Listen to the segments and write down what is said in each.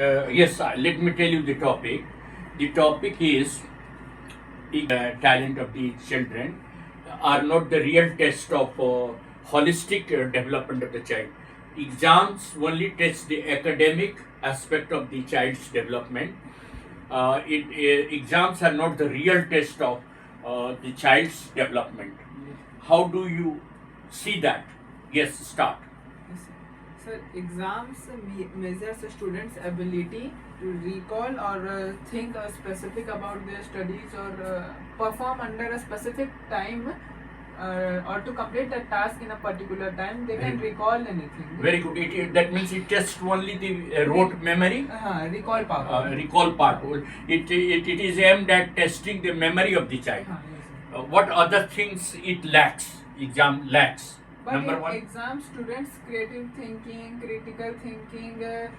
Yes, let me tell you the topic. The topic is talent of the children are not the real test of holistic development of the child. Exams only test the academic aspect of the child's development. Exams are not the real test of the child's development. How do you see that? Yes, start. Yes, sir. Sir, exams measures a student's ability to recall or think specific about their studies or perform under a specific time or to complete a task in a particular time. They can recall anything. Very good. That means it tests only the rote memory. Recall power. Recall part. It is aimed at testing the memory of the child. Yes, sir. What other things it lacks? Exam lacks. But Number in one, exam, students' creative thinking, critical thinking, their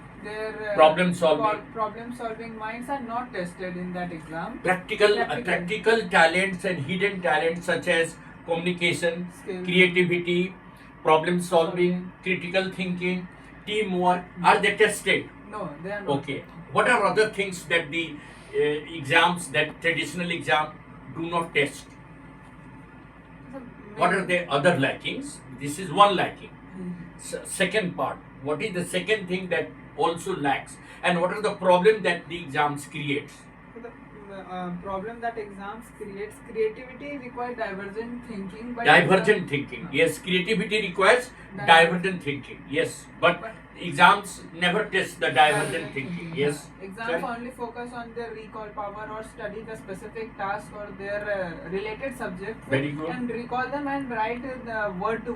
problem solving minds are not tested in that exam. practical talents and hidden talents such as communication, Skill. creativity, problem solving, critical thinking, teamwork. Are they tested? No, they are not. Okay. What are other things that the exams, that traditional exam, do not test? So, What are the other lackings? This is one lacking. Mhm. Second part, what is the second thing that also lacks? And what are the problem that the exams creates? So the problem that exams creates, creativity requires divergent thinking. But Divergent thinking. Yes, creativity requires divergent thinking. Yes, but exams never test the divergent thinking. Yes. Exams Correct. only focus on their recall power or study the specific task or their related subjects. Very good. And recall them and write the word to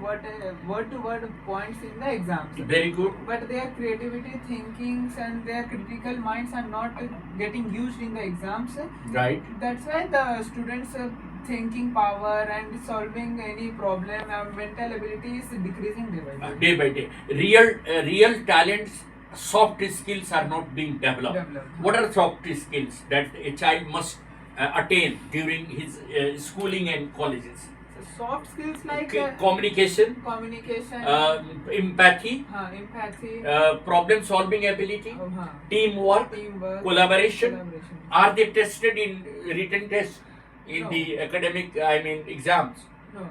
word points in the exams. Very good. But their creativity thinkings and their critical minds are not getting used in the exams. Right. That's why the students' thinking power and solving any problem and mental ability is decreasing day by day. Day by day. Real talents, soft skills are not being developed. What are soft skills that a child must attain during his schooling and colleges? So soft skills like Communication, communication, empathy, empathy, problem solving ability, teamwork, teamwork, collaboration. Are they tested in written test in No. the academic, I mean, exams? No,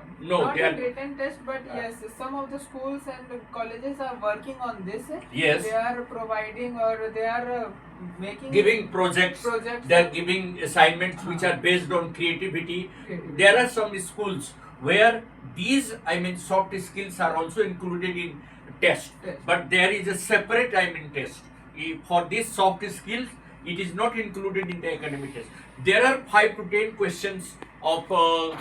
not they a are. written test, but yes, some of the schools and colleges are working on this. Yes. They are providing or they are making Giving projects, they are giving assignments which are based on creativity. There are some schools where these, I mean, soft skills are also included in test, Test. but there is a separate, I mean, test. For these soft skills, it is not included in the academic test. There are 5 to 10 questions of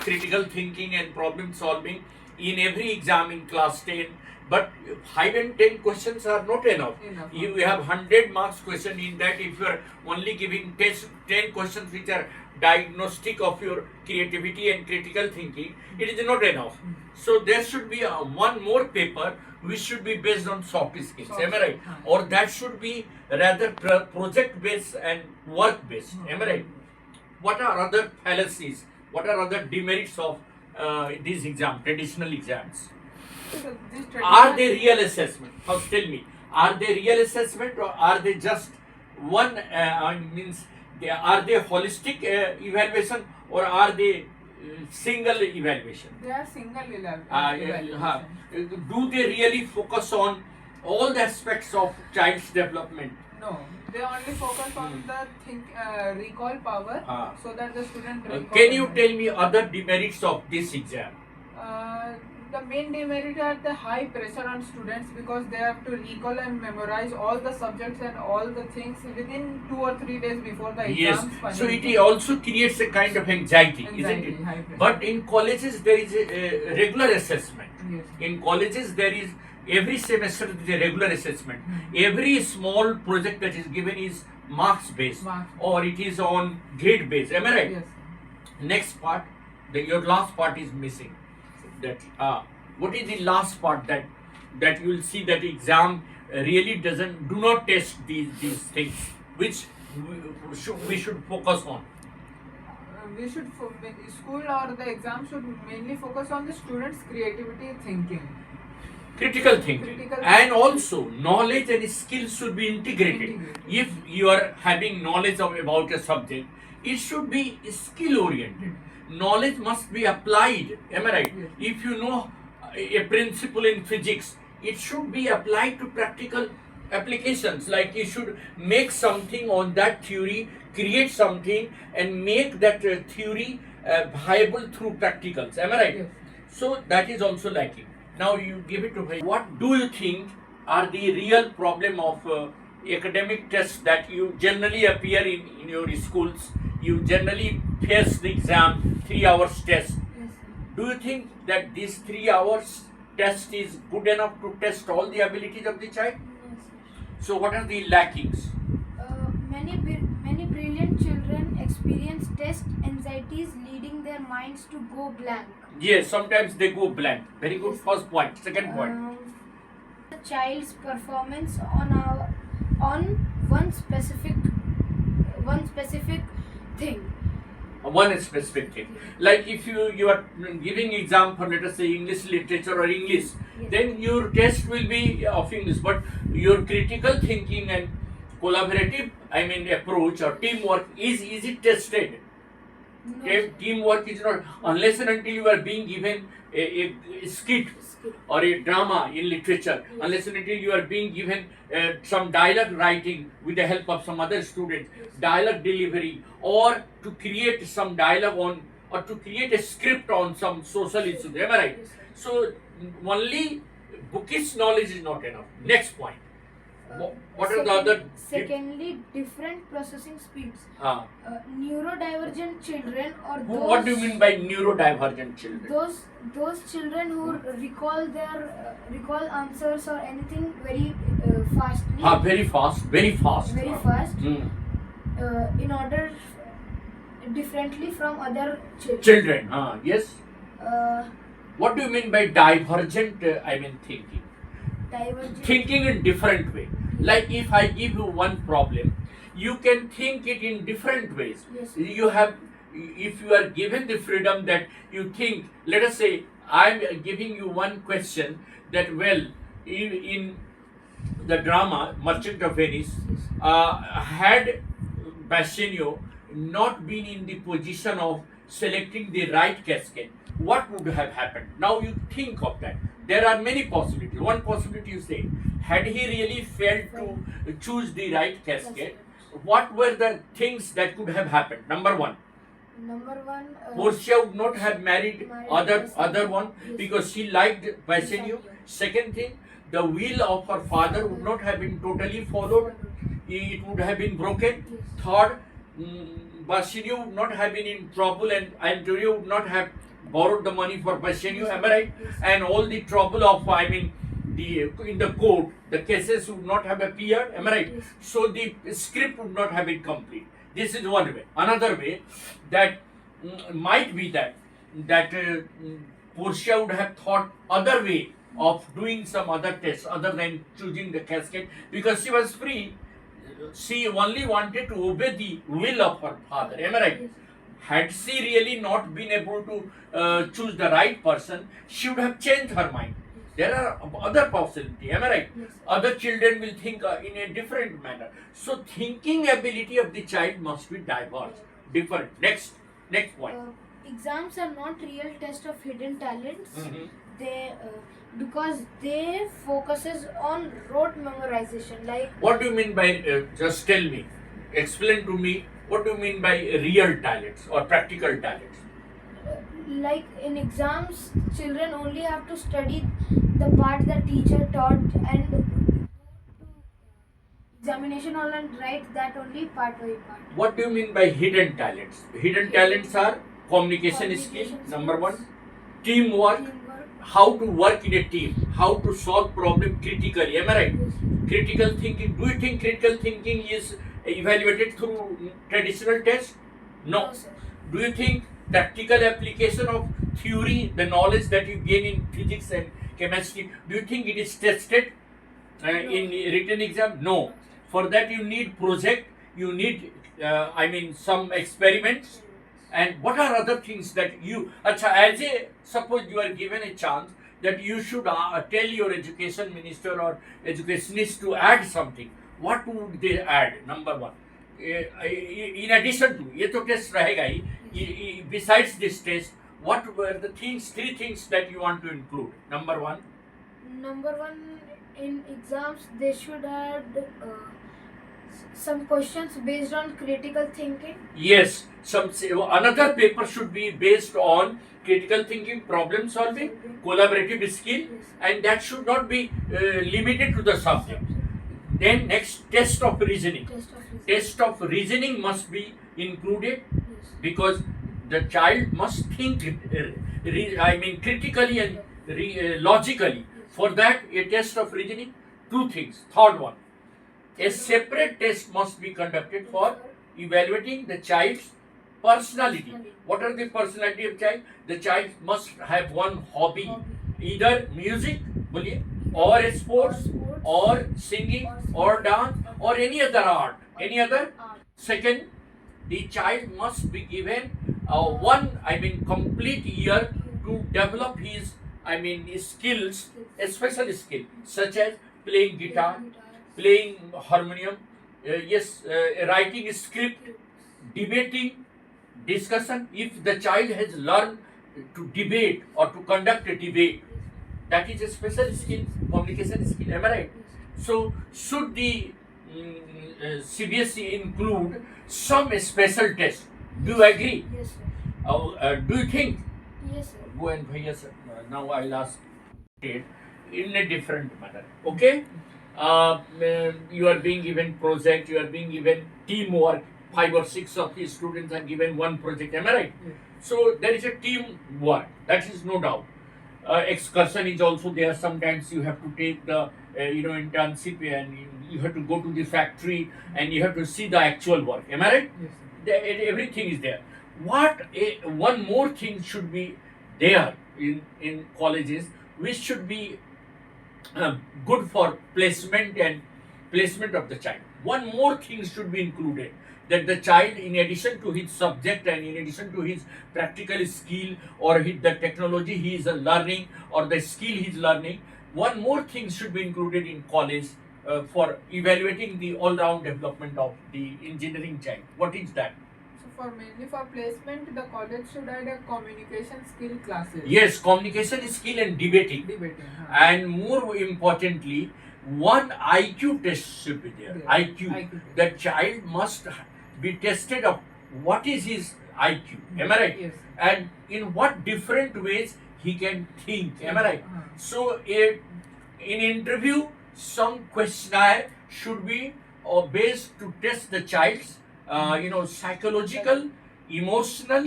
critical thinking and problem solving in every exam in class 10, but 5 and 10 questions are not enough. You have 100 marks question in that. If you are only giving 10 questions which are diagnostic of your creativity and critical thinking, it is not enough. So there should be one more paper which should be based on soft skills. Am I right? Or that should be rather project based and work based. Am I right? What are other fallacies? What are other demerits of these exams, traditional exams? So this Are they real assessment? First tell me, are they real assessment or are they just one, are they holistic evaluation or are they single evaluation? They are single Uh, evaluation. do they really focus on all the aspects of child's development? No, they only focus on the recall power so that the student recall. Can you tell me other demerits of this exam? The main demerit are the high pressure on students because they have to recall and memorize all the subjects and all the things within 2 or 3 days before the Yes, exams. so it also creates a kind of anxiety, isn't Anxiety, it? high pressure. But in colleges there is a regular assessment. Yes. In colleges there is every semester there is a regular assessment. Every small project that is given is marks based or it is on grade based. Am I right? Yes. Next part, your last part is missing. That what is the last part that you will see that exam really do not test these things which we should focus on. We should school or the exam should mainly focus on the students' creativity thinking. critical thinking. Critical And thinking. also knowledge and skills should be integrated. If you are having knowledge about a subject, it should be skill oriented. Knowledge must be applied, am I right? Yes. If you know a principle in physics, it should be applied to practical applications. Like you should make something on that theory, create something and make that theory viable through practicals, am I right? Yes. So that is also lacking. Now you give it to me. What do you think are the real problem of academic tests that you generally appear in your schools? You generally face the exam, 3 hours test. Yes, sir. Do you think that this 3 hours test is good enough to test all the abilities of the child? Yes, sir. So what are the lackings? Many brilliant children experience test anxieties, leading their minds to go blank. Yes, sometimes they go blank. Very good first point. Second point. The child's performance on one specific thing. One specific thing. Like if you are giving exam for, let us say, English literature or English, Yes. then your test will be of English, but your critical thinking and collaborative, approach or teamwork is it tested? No, Okay, teamwork is not, unless and until you are being given a skit skill. or a drama in literature, Yes. unless and until you are being given some dialogue writing with the help of some other students, Yes. dialogue delivery, or to create some dialogue on, or to create a script on some social issue. Am I right? Yes, sir. So only bookish knowledge is not enough. Next point. What are the other? Secondly, different processing speeds. Ah. Neurodivergent children or those. What do you mean by neurodivergent children? Those children who recall answers or anything very fastly. Very fast, very fast. Very fast. Hmm. In order differently from other children. Children, yes. Uh, What do you mean by divergent? Thinking. divergent. Thinking in different way. Like if I give you one problem, you can think it in different ways. Yes. You have, if you are given the freedom that you think, let us say, I am giving you one question that, well, in the drama Merchant of Venice, had Bassanio not been in the position of selecting the right casket, what would have happened? Now you think of that. There are many possibilities. One possibility you say, had he really failed to choose the right casket, what were the things that could have happened? Number one, Number one. Portia would not have married other Bassanio. one Yes. because she liked Bassanio. Second thing, the will of her father would not have been totally followed. It would have been broken. Yes. Third, Bassanio would not have been in trouble and Antonio would not have borrowed the money for Bassanio, am I right? Yes. And all the trouble of, in the court, the cases would not have appeared, am I right? Yes. So the script would not have been complete. This is one way. Another way that might be that Portia would have thought other way of doing some other tests other than choosing the casket because she was free. She only wanted to obey the will of her father. Am I right? Yes. Had she really not been able to choose the right person, she would have changed her mind. There are other possibilities. Am I right? Yes. Other children will think in a different manner. So thinking ability of the child must be diverse, different. Next point. Exams are not real test of hidden talents. Mhm. They because they focuses on rote memorization. Like What do you mean by, just tell me, explain to me, what do you mean by real talents or practical talents? like in exams, children only have to study the part the teacher taught and go to examination hall and write that only part by part. What do you mean by hidden talents? Hidden talents are communication skills, number one, teamwork, Teamwork. how to work in a team, how to solve problem critically, am I right? Yes. Critical thinking, do you think critical thinking is evaluated through traditional tests? No. sir. Do you think practical application of theory, the knowledge that you gain in physics and chemistry, do you think it is tested in written exam? No. For that you need project, you need some experiments. And what are other things that you, as a, suppose you are given a chance that you should tell your education minister or educationist to add something, what would they add? Number one, in addition to ये तो test रहेगा ही, besides this test, what were the things, three things that you want to include? Number one, in exams they should add some questions based on critical thinking. yes, another paper should be based on critical thinking, problem solving, collaborative skill, Yes. and that should not be limited to the subject. Then next, test of reasoning. Test of reasoning. Test of reasoning must be included Yes. because the child must think, critically and logically. For that, a test of reasoning. Two things. Third one, a separate test must be conducted for evaluating the child's personality. What are the personality of child? The child must have one hobby, either music, बोलिए, or sports, or singing, or dance, or any other art. Any other? Second, the child must be given complete year to develop his, skills, a special skill, such as playing guitar, playing harmonium, writing a script, debating, discussion. If the child has learned to debate or to conduct a debate, that is a special skill, communication skill. Am I right? So, should the CBSE include some special test? Do you agree? Yes, sir. Do you think? Yes, sir. Go and bhaiya sir. Now I'll ask it in a different manner. Okay? You are being given project, you are being given teamwork. 5 or 6 of the students are given one project. Am I right? Yes. So there is a teamwork. That is no doubt. Excursion is also there. Sometimes you have to take the internship and you have to go to the factory and you have to see the actual work. Am I right? Yes, sir. Everything is there. One more thing should be there in colleges, which should be good for placement of the child. One more thing should be included, that the child, in addition to his subject and in addition to his practical skill or the technology he is learning or the skill he is learning, one more thing should be included in college for evaluating the all-round development of the engineering child. What is that? So mainly for placement, the college should add a communication skill classes. Yes, communication skill and debating. Debating. And more importantly, one IQ test should be there. Yeah. IQ. The child must be tested of what is his IQ. Am I right? Yes. And in what different ways he can think. Am I right? So, in interview, some questionnaire should be based to test the child's, psychological, emotional,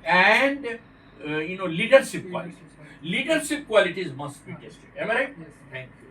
and leadership qualities. Leadership qualities must be tested. Am I right? Yes. Thank you.